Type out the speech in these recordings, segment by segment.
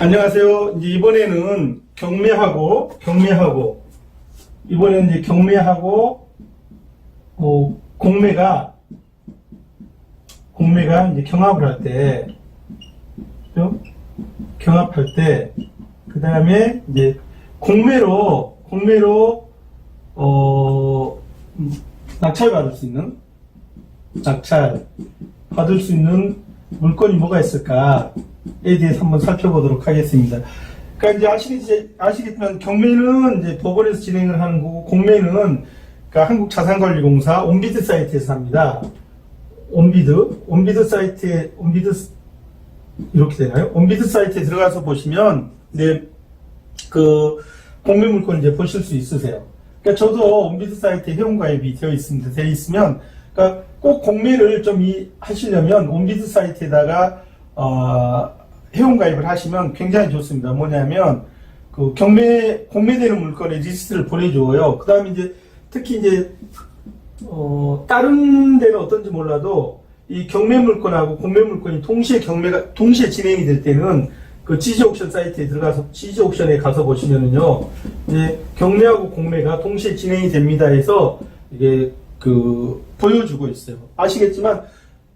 안녕하세요. 이제 이번에는 경매하고 이번에는 이제 경매하고 공매가 이제 경합을 할 때, 그죠? 경합할 때, 그 다음에 이제 공매로 낙찰 받을 수 있는 물건이 뭐가 있을까에 대해서 한번 살펴보도록 하겠습니다. 그러니까 이제 아시겠지만 경매는 이제 법원에서 진행을 하는 거고, 공매는 그러니까 한국자산관리공사 온비드 사이트에서 합니다. 온비드 사이트에 이렇게 되나요? 온비드 사이트에 들어가서 보시면 이제 그 공매 물건 이제 보실 수 있으세요. 그러니까 저도 온비드 사이트에 회원가입이 되어 있으면, 그러니까 꼭 공매를 좀 하시려면 온비드 사이트에다가 회원가입을 하시면 굉장히 좋습니다. 뭐냐면 그 공매되는 물건의 리스트를 보내줘요. 그 다음에 이제 특히 이제 다른 데는 어떤지 몰라도 이 경매 물건하고 공매 물건이 동시에 진행이 될 때는 그 지지옥션 사이트에 들어가서 지지옥션에 가서 보시면은요, 이제 경매하고 공매가 동시에 진행이 됩니다 해서 이게 보여주고 있어요. 아시겠지만,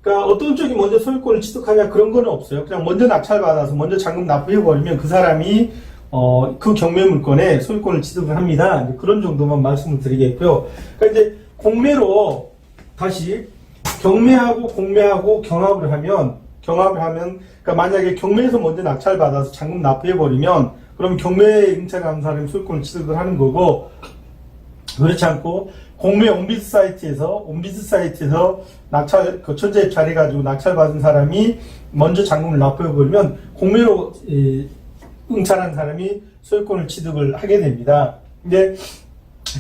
그러니까 어떤 쪽이 먼저 소유권을 취득하냐 그런 거는 없어요. 그냥 먼저 낙찰받아서 먼저 잔금 납부해버리면 그 사람이 그 경매 물건에 소유권을 취득을 합니다. 그런 정도만 말씀을 드리겠고요. 그러니까 이제 공매로 다시 경매하고 공매하고 경합을 하면, 그러니까 만약에 경매에서 먼저 낙찰받아서 잔금 납부해버리면, 그럼 경매에 응찰하는 사람이 소유권을 취득을 하는 거고, 그렇지 않고 공매 온비드 사이트에서 낙찰 천재입찰해가지고 낙찰받은 사람이 먼저 잔금을 납부해버리면 공매로 응찰한 사람이 소유권을 취득을 하게 됩니다. 근데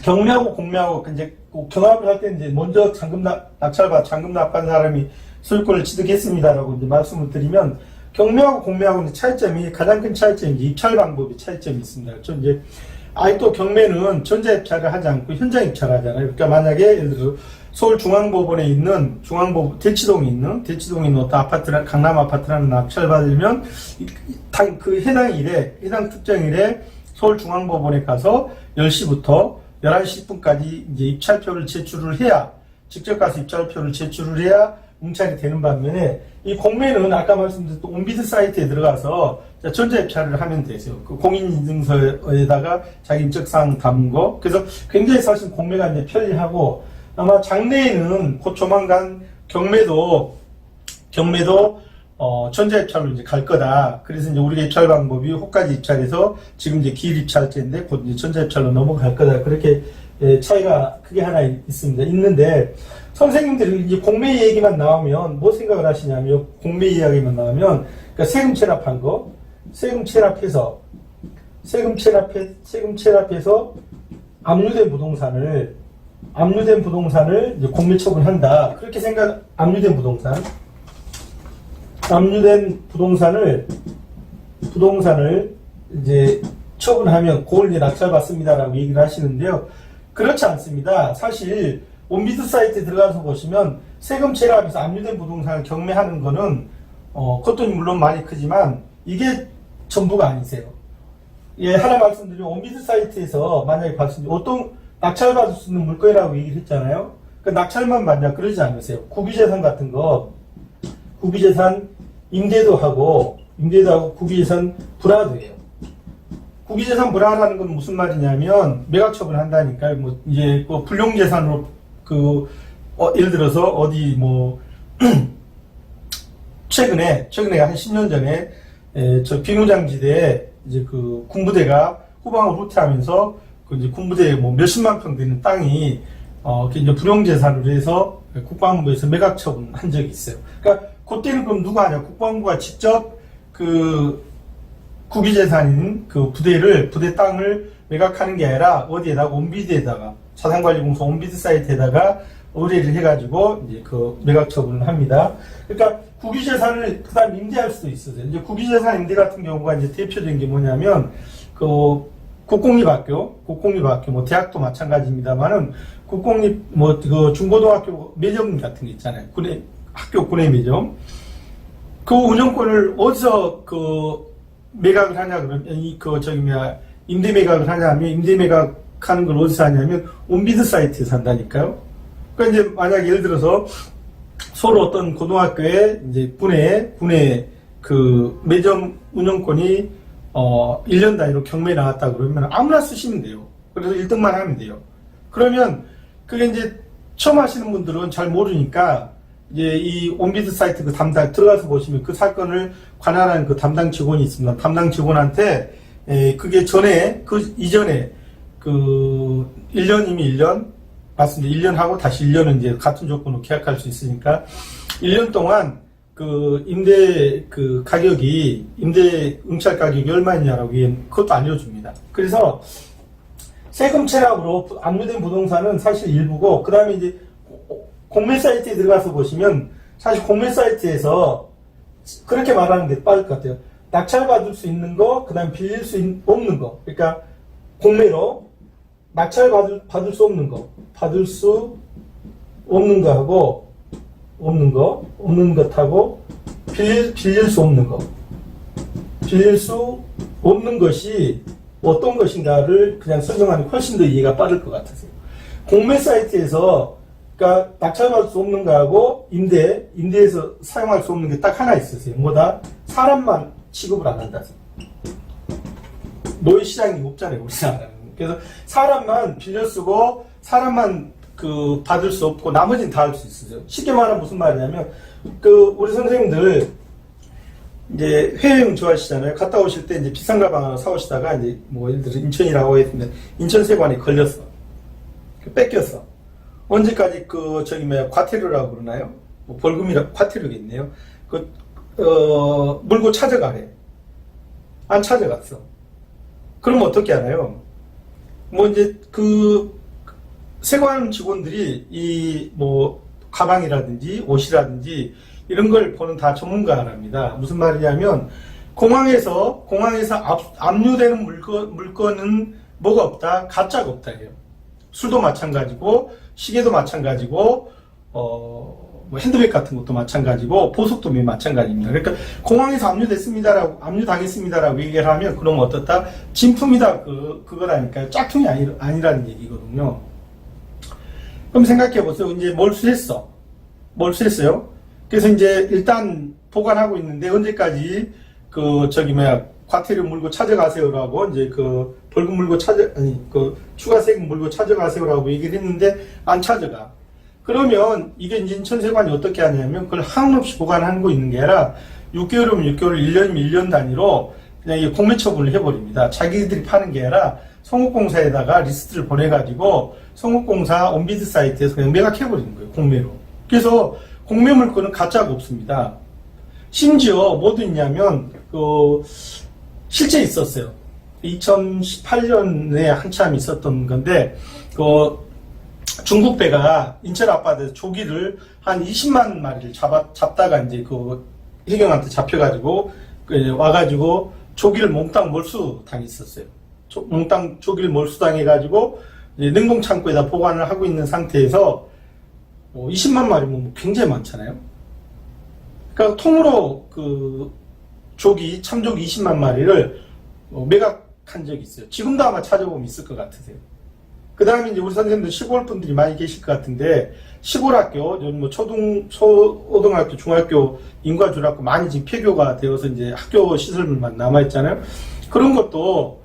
경매하고 공매하고 이제 경합을 할 때 이제 먼저 잔금 납부한 사람이 소유권을 취득했습니다라고 이제 말씀을 드리면, 경매하고 공매하고는 가장 큰 차이점이 입찰 방법의 차이점이 있습니다. 그렇죠? 이제 또 경매는 전자 입찰을 하지 않고 현장 입찰을 하잖아요. 그러니까 만약에 예를 들어서 서울중앙법원에 있는 대치동에 있는 어떤 아파트랑 강남 아파트라는 낙찰 받으면 그 해당 특정일에 서울중앙법원에 가서 10시부터 11시 10분까지 이제 입찰표를 제출을 해야, 직접 가서 입찰표를 제출을 해야 응찰이 되는 반면에, 이 공매는 아까 말씀드렸던 온비드 사이트에 들어가서 전자 입찰을 하면 되죠. 그 공인인증서에다가 자기 인적사항 담은 거. 그래서 굉장히 사실 공매가 이제 편리하고, 아마 장래에는 곧 조만간 경매도 전자 입찰로 이제 갈 거다. 그래서 이제 우리가 입찰 방법이 호가지 입찰에서 지금 이제 기일 입찰제인데 곧 이제 전자 입찰로 넘어갈 거다. 그렇게 차이가 크게 하나 있는데, 선생님들이 이제 공매 얘기만 나오면 뭐 생각을 하시냐면, 공매 이야기만 나오면, 그러니까 세금 체납해서 압류된 부동산을 이제 공매 처분한다. 그렇게 압류된 부동산을 이제 처분하면 그걸 이제 낙찰받습니다라고 얘기를 하시는데요. 그렇지 않습니다. 사실 온비드 사이트에 들어가서 보시면 세금 체납에서 압류된 부동산을 경매하는 거는 그것도 물론 많이 크지만 이게 전부가 아니세요. 예, 하나 말씀드리면 온비드 사이트에서 만약에 어떤 낙찰받을 수 있는 물건이라고 얘기를 했잖아요. 그 낙찰만 받냐 그러지 않으세요. 구비재산 같은 거, 구비재산 임대도 하고 구비재산 불화도예요. 구비재산 불화라는 건 무슨 말이냐면 매각 처분한다니까요. 이제 불용재산으로 예를 들어서 최근에 한 10년 전에 저 비무장지대에 이제 군부대가 후방을 후퇴하면서 이제 군부대에 몇십만 평 되는 땅이 이제 불용재산으로 해서 국방부에서 매각 처분한 적이 있어요. 그러니까 그때는 그럼 누가 하냐? 국방부가 직접 구비재산인 부대 땅을 매각하는 게 아니라 어디에다가 온비드에다가 자산관리공사 온비드 사이트에다가 의뢰를 해가지고 이제 매각 처분을 합니다. 그러니까 국유재산을 그다음 임대할 수도 있어요. 이제 국유재산 임대 같은 경우가 이제 대표적인 게 뭐냐면 국공립학교 대학도 마찬가지입니다만은 국공립 중고등학교 매점 같은 게 있잖아요. 학교 군의 매점. 그 운영권을 어디서 매각을 하냐 그러면 임대 매각을 하냐 하면 임대 매각하는 걸 어디서 하냐면 온비드 사이트에서 한다니까요. 그러니까 이제 만약 예를 들어서 서울 어떤 고등학교에 이제 군의 그 매점 운영권이 1년 단위로 경매 나왔다 그러면 아무나 쓰시면 돼요. 그래서 1등만 하면 돼요. 그러면 그게 이제 처음 하시는 분들은 잘 모르니까 이제 이 온비드 사이트 그 담당 들어가서 보시면 그 사건을 관할하는 그 담당 직원이 있습니다. 담당 직원한테 그게 이전에 그 1년이면 1년 맞습니다. 1년 하고 다시 1년은 이제 같은 조건으로 계약할 수 있으니까 1년 동안 그 임대 응찰 가격이 얼마냐라고 그것도 알려줍니다. 그래서 세금 체납으로 압류된 부동산은 사실 일부고, 그 다음에 이제 공매 사이트에 들어가서 보시면 사실 공매 사이트에서 그렇게 말하는 게 빠를 것 같아요. 낙찰받을 수 있는 거, 그 다음에 빌릴 수 없는 거. 그러니까 공매로 낙찰받을 수 없는 거, 받을 수 없는 거하고 없는 것하고 빌릴 수 없는 거. 빌릴 수 없는 것이 어떤 것인가를 그냥 설명하는 훨씬 더 이해가 빠를 것 같아서요. 공매 사이트에서 그러니까 낙찰받을 수 없는 거하고 임대에서 사용할 수 없는 게 딱 하나 있으세요. 뭐다? 사람만 취급을 안 한다. 노예 시장이 없잖아요, 우리나라는. 그래서 사람만 빌려 쓰고 사람만 그 받을 수 없고 나머지는 다 할 수 있어요. 쉽게 말하면 무슨 말이냐면 우리 선생님들 이제 해외여행 좋아하시잖아요. 갔다 오실 때 이제 비싼 가방 하나 사오시다가 이제 뭐 예를 들어 인천이라고 했는데 인천세관에 걸렸어. 뺏겼어. 언제까지 과태료라고 그러나요? 뭐 과태료겠네요. 물고 찾아가래. 안 찾아갔어. 그럼 어떻게 하나요? 뭐 이제 세관 직원들이 가방이라든지 옷이라든지 이런 걸 보는 다 전문가랍니다. 무슨 말이냐면 공항에서 압류되는 물건은 뭐가 없다? 가짜가 없다 해요. 술도 마찬가지고 시계도 마찬가지고 뭐 핸드백 같은 것도 마찬가지고 보석도 마찬가지입니다. 그러니까 공항에서 압류당했습니다라고 얘기를 하면 그럼 어떻다? 진품이다 그거라니까요. 짝퉁이 아니라는 얘기거든요. 그럼 생각해 보세요. 이제 몰수했어요. 그래서 이제 일단 보관하고 있는데 언제까지 과태료 물고 찾아가세요라고 이제 벌금 물고 추가 세금 물고 찾아가세요라고 얘기를 했는데 안 찾아가. 그러면 이게 이제 인천세관이 어떻게 하냐면 그걸 하염없이 보관하고 있는 게 아니라 6개월이면 6개월, 1년이면 1년 단위로 그냥 이게 공매 처분을 해버립니다. 자기들이 파는 게 아니라 성국공사에다가 리스트를 보내가지고 성국공사 온비드 사이트에서 그냥 매각해버리는 거예요. 공매로. 그래서 공매 물건은 가짜가 없습니다. 심지어 뭐도 있냐면 실제 있었어요. 2018년에 한참 있었던 건데 중국 배가 인천 앞바다에서 조기를 한 20만 마리를 잡다가 이제 해경한테 잡혀가지고 와가지고 조기를 몽땅 몰수당했었어요. 몽땅 조기를 몰수당해가지고 냉동 창고에다 보관을 하고 있는 상태에서 20만 마리면 굉장히 많잖아요. 그러니까 통으로 참조기 20만 마리를 매각한 적이 있어요. 지금도 아마 찾아보면 있을 것 같으세요. 그 다음에 이제 우리 선생님들 시골 분들이 많이 계실 것 같은데 시골 학교, 뭐 초등학교, 중학교 인구가 줄었고 많이 지금 폐교가 되어서 이제 학교 시설물만 남아있잖아요. 그런 것도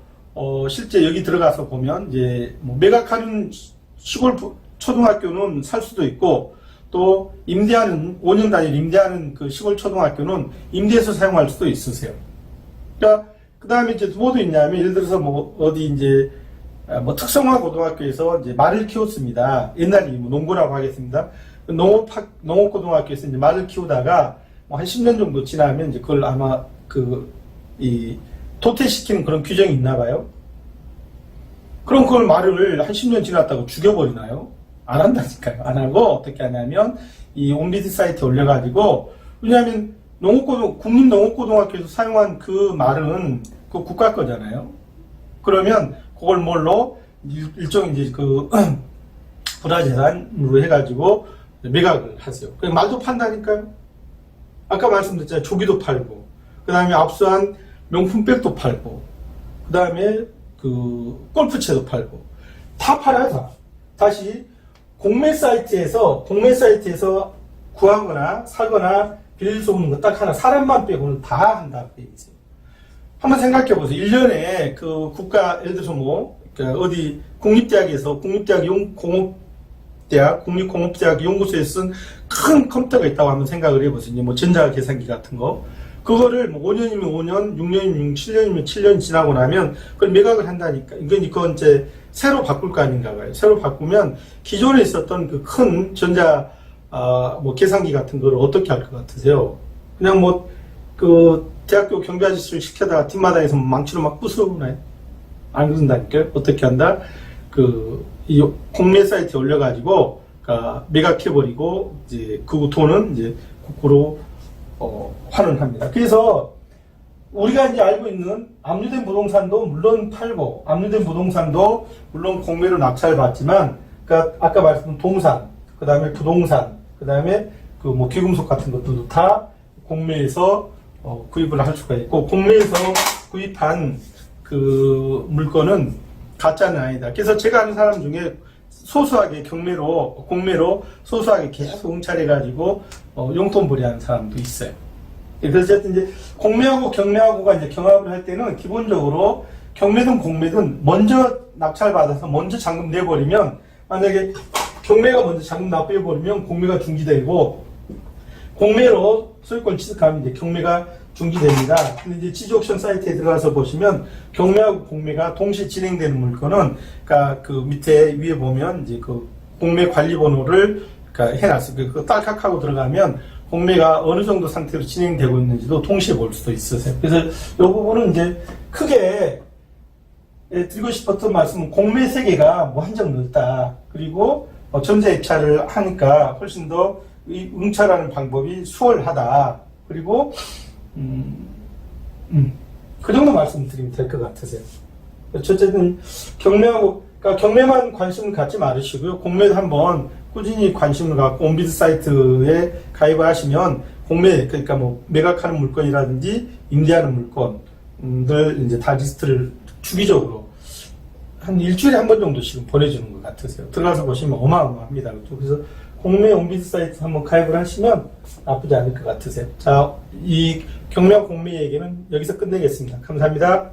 실제 여기 들어가서 보면 이제 매각하는 시골 초등학교는 살 수도 있고 또 5년 단위로 임대하는 시골 초등학교는 임대해서 사용할 수도 있으세요. 그러니까 그 다음에 이제 뭐도 있냐면 예를 들어서 특성화 고등학교에서 이제 말을 키웠습니다. 옛날에 농고라고 하겠습니다. 농업고등학교에서 이제 말을 키우다가 한 10년 정도 지나면 이제 그걸 아마 도태시키는 그런 규정이 있나 봐요. 그럼 그걸 말을 한 10년 지났다고 죽여버리나요? 안 한다니까요. 안 하고 어떻게 하냐면 이 온비드 사이트에 올려가지고 왜냐하면 국립농업고등학교에서 사용한 그 말은 국가 거잖아요. 그러면 그걸 일종 이제 불화재산으로 해가지고 매각을 하세요. 말도 판다니까요. 아까 말씀드렸잖아요. 조기도 팔고 그 다음에 압수한 명품백도 팔고, 그 다음에 그 골프채도 팔고, 다 팔아요, 다. 다시 공매 사이트에서 구하거나 사거나 빌릴 수 없는 거 딱 하나, 사람만 빼고는 다 한다고 돼 있어요. 한번 생각해 보세요. 1년에 그 국가, 예를 들어서 그러니까 어디 국립대학에서 국립공업대학 연구소에 쓴 큰 컴퓨터가 있다고 한번 생각을 해보세요. 전자계산기 같은 거. 그거를 5년이면 5년, 6년이면 6년, 7년이면 7년 지나고 나면 그걸 매각을 한다니까. 그건 이제 새로 바꿀 거 아닌가 봐요. 새로 바꾸면 기존에 있었던 그 큰 계산기 같은 거를 어떻게 할 것 같으세요? 그냥 대학교 경비 아저씨를 시켜다가 뒷마당에서 망치로 막 부수나요? 안 그런다니까요? 어떻게 한다? 이 공매 사이트에 올려가지고, 매각해버리고, 이제, 그 돈은 이제, 국고로, 환원합니다. 그래서, 우리가 이제 알고 있는 압류된 부동산도 물론 팔고, 압류된 부동산도 물론 공매로 낙찰받지만, 아까 말씀드린 동산, 그 다음에 부동산, 그 다음에 귀금속 같은 것들도 다 공매에서 구입을 할 수가 있고, 공매에서 구입한 그 물건은 가짜는 아니다. 그래서 제가 아는 사람 중에 소소하게 공매로 소소하게 계속 응찰해가지고 용돈벌이 하는 사람도 있어요. 그래서 이제 공매하고 경매하고가 이제 경합을 할 때는 기본적으로 경매든 공매든 먼저 낙찰받아서 먼저 잔금 내버리면, 만약에 경매가 먼저 잔금 납부해버리면 공매가 중지되고, 공매로 소유권 취득하면 이제 경매가 중지됩니다. 근데 이제 지주옥션 사이트에 들어가서 보시면 경매하고 공매가 동시에 진행되는 물건은, 그 밑에 위에 보면 이제 그 공매 관리 번호를 해놨어요. 그 딸깍하고 들어가면 공매가 어느 정도 상태로 진행되고 있는지도 동시에 볼 수도 있으세요. 그래서 이 부분은 이제 크게 드리고 싶었던 말씀은 공매 세계가 한정 넓다. 그리고 전세 입찰을 하니까 훨씬 더 응찰하는 방법이 수월하다. 그리고 그 정도 말씀드리면 될 것 같으세요. 어쨌든 경매만 관심을 갖지 말으시고요. 공매도 한번 꾸준히 관심을 갖고 온비드 사이트에 가입을 하시면 공매, 그러니까 매각하는 물건이라든지 임대하는 물건들 이제 다 리스트를 주기적으로 한 일주일에 한 번 정도씩은 보내주는 것 같으세요. 들어가서 보시면 어마어마합니다. 그래서 공매 온비드 사이트 한번 가입을 하시면 나쁘지 않을 것 같으세요. 자, 이 경매와 공매 얘기는 여기서 끝내겠습니다. 감사합니다.